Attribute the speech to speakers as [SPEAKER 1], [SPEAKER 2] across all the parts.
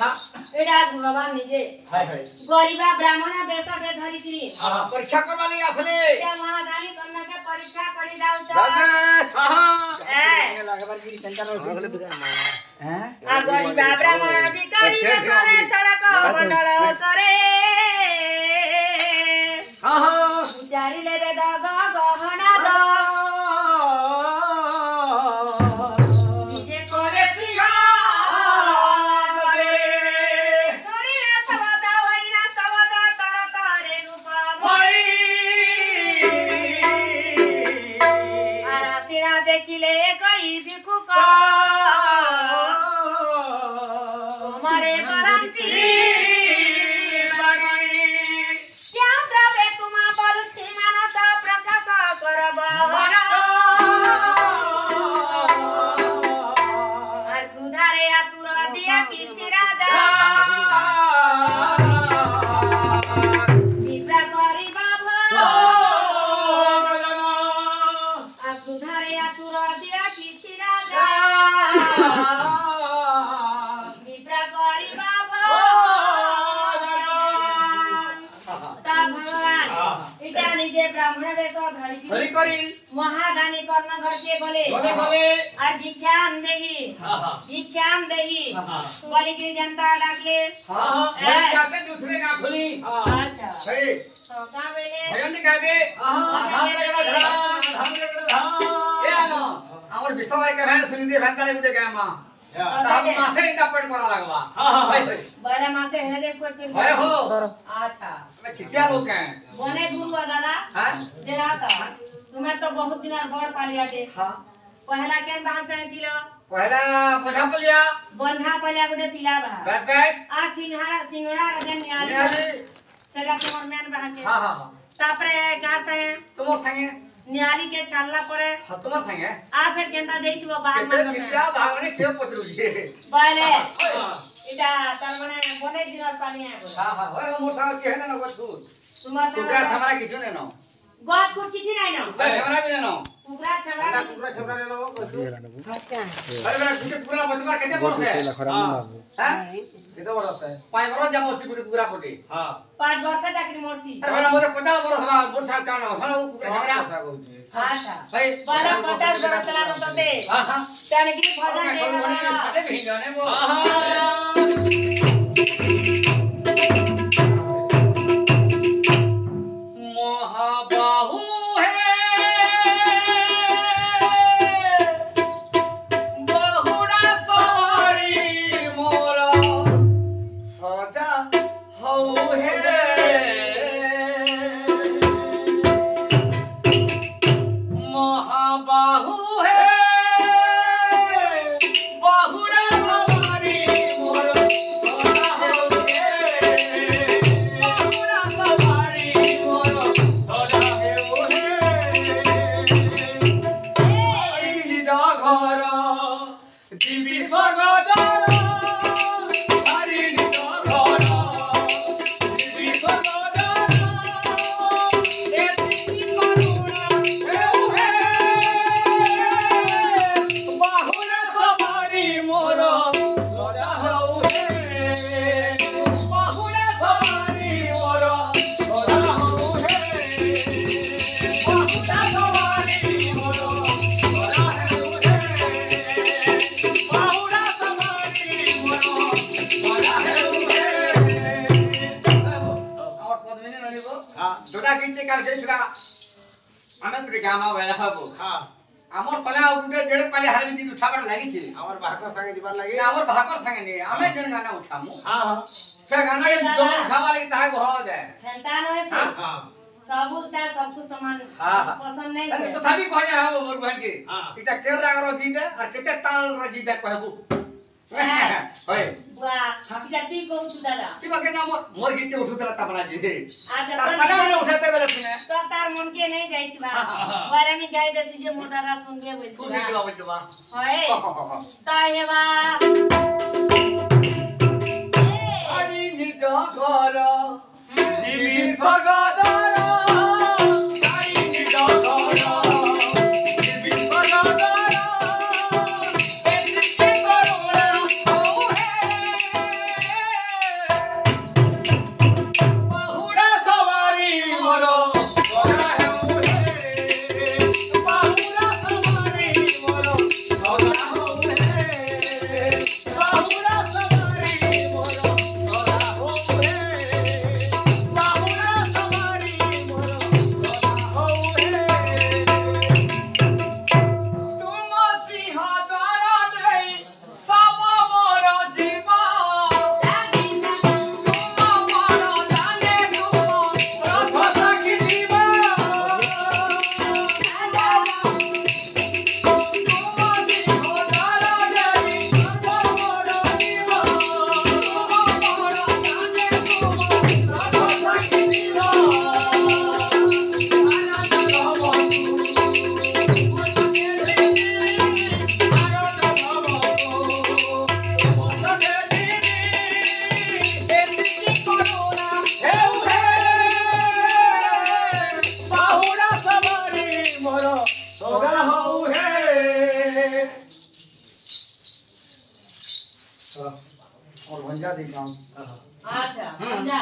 [SPEAKER 1] भगवान निजे गरीबा ब्राह्मण बेसा के धरी थी
[SPEAKER 2] परीक्षा करवाली असले
[SPEAKER 1] क्या महादानी करना के परीक्षा करी दाऊ तो
[SPEAKER 2] लगभग की चिंता अगले हैं
[SPEAKER 1] आ गरीबा ब्राह्मण भिखारी करे सड़क मंडल करे पुजारी ले दे गहना दो महादानी करना घर के बोले और भिक्षाम देही बोली की जनता डाकले
[SPEAKER 2] जाते दूसरे का खुली
[SPEAKER 1] अच्छा
[SPEAKER 2] सही
[SPEAKER 1] तो का बेले
[SPEAKER 2] भजन गावे ए आनो हमर विश्वास के भैन सुनी दे भैन काले गुटे गामा हम मासे इंदा पेट करा लगवा भाई
[SPEAKER 1] बड़े मासे है रे कोई फिर
[SPEAKER 2] है हो
[SPEAKER 1] अच्छा
[SPEAKER 2] मैं छिटिया लोग हैं
[SPEAKER 1] बने गुरु दादा
[SPEAKER 2] हां
[SPEAKER 1] जरा का तुम्हें तो बहुत दिन बड़ पालिया दे
[SPEAKER 2] हां
[SPEAKER 1] पहला के बात से दिलो
[SPEAKER 2] पहला बंधा पलिया
[SPEAKER 1] गुटे पिला बा
[SPEAKER 2] बस
[SPEAKER 1] आ सिंघड़ा रजन नियाली सेगा तुम्हार मैन बहा के
[SPEAKER 2] हां हां
[SPEAKER 1] तापरे गाते
[SPEAKER 2] तुमर संगे
[SPEAKER 1] नियाली के चलला परे
[SPEAKER 2] हां तुमर संगे
[SPEAKER 1] आ फिर केंदा देइतबो बाहर
[SPEAKER 2] में छिटिया भागने के पतरू जे
[SPEAKER 1] बाले इटा तर बने दिनर पानी आगो
[SPEAKER 2] हां हां होय मोटा के है ना बस
[SPEAKER 1] तुम्हार
[SPEAKER 2] हमरा किछु नै न
[SPEAKER 1] गॉड को किसी नहीं ना
[SPEAKER 2] बस हमरा भी न
[SPEAKER 1] कुकरा छबरा
[SPEAKER 2] ले लो बस अरे मेरा पूरा बटवा केते बरस है हां केते बरस है 5 बरस जमोसी पूरा कोटी हां
[SPEAKER 1] 5 वर्ष तक मोरसी
[SPEAKER 2] अरे मेरा मोते 50 बरस बा मोर साल कान हनो कुकरा छबरा
[SPEAKER 1] अच्छा
[SPEAKER 2] भाई
[SPEAKER 1] 50 बरस चला होते
[SPEAKER 2] हां हां
[SPEAKER 1] त्याने की भजन
[SPEAKER 2] साथे भी जाने वो गामा वेला हबो हां हमर पला उठे जेडे पले हारबी दी उठाबर लागि छी हमर भाकर संगे दिबार लागि हमर भाकर संगे ने हमें जन गाना उठामु हां हां से गाना के दोन खावा लागि ताहे हो जाए
[SPEAKER 1] संतान होय हां सबुता सबको समान पसंद नहीं है
[SPEAKER 2] तथापि कहले हम मोर बहन के इटा केर राग रो गीत और केते ताल रो गीत कहबू होय
[SPEAKER 1] वाह इटा ती कहू तू दादा
[SPEAKER 2] ती बके ना मोर गीत उठु तला तबरा जी
[SPEAKER 1] आज
[SPEAKER 2] तार पला में उठाते बेला सुने
[SPEAKER 1] तो तार मन के नहीं गाइछ बा बारे में गाइ दसी जे मोर दादा सुनबे बोल
[SPEAKER 2] खुशी के बाबू बा
[SPEAKER 1] होय ताहे बा
[SPEAKER 2] पैसा दे जाऊं
[SPEAKER 1] अच्छा समझा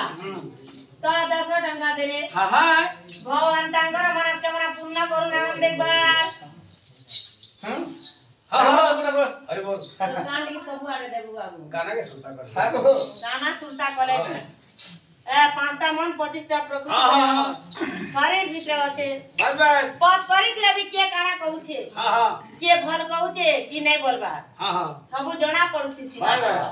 [SPEAKER 1] तो 10 टंका दे रे
[SPEAKER 2] हां हां
[SPEAKER 1] भगवान तांगर मनस्कामना पूर्ण करू ना देखबा
[SPEAKER 2] हां हां अरे बोल
[SPEAKER 1] गाना के सब आड़े देबू बाबू
[SPEAKER 2] गाना के सुनता कर हां तो
[SPEAKER 1] गाना सुनता करे ए पांचटा मन 25टा प्रकृति
[SPEAKER 2] हां
[SPEAKER 1] सारे जिते होते
[SPEAKER 2] बस बस
[SPEAKER 1] पद परीक्षा भी के काना कहू छे
[SPEAKER 2] हां हां
[SPEAKER 1] के भल कहू छे कि नहीं बोलबा
[SPEAKER 2] हां हां
[SPEAKER 1] सब जना पड़ुती सीधा
[SPEAKER 2] हां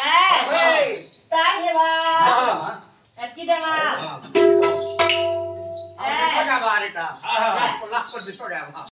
[SPEAKER 1] ए ताई हेबा
[SPEAKER 2] हां
[SPEAKER 1] की देवा
[SPEAKER 2] हां आ सगा बारेटा हां हां लाख पर दिसो गया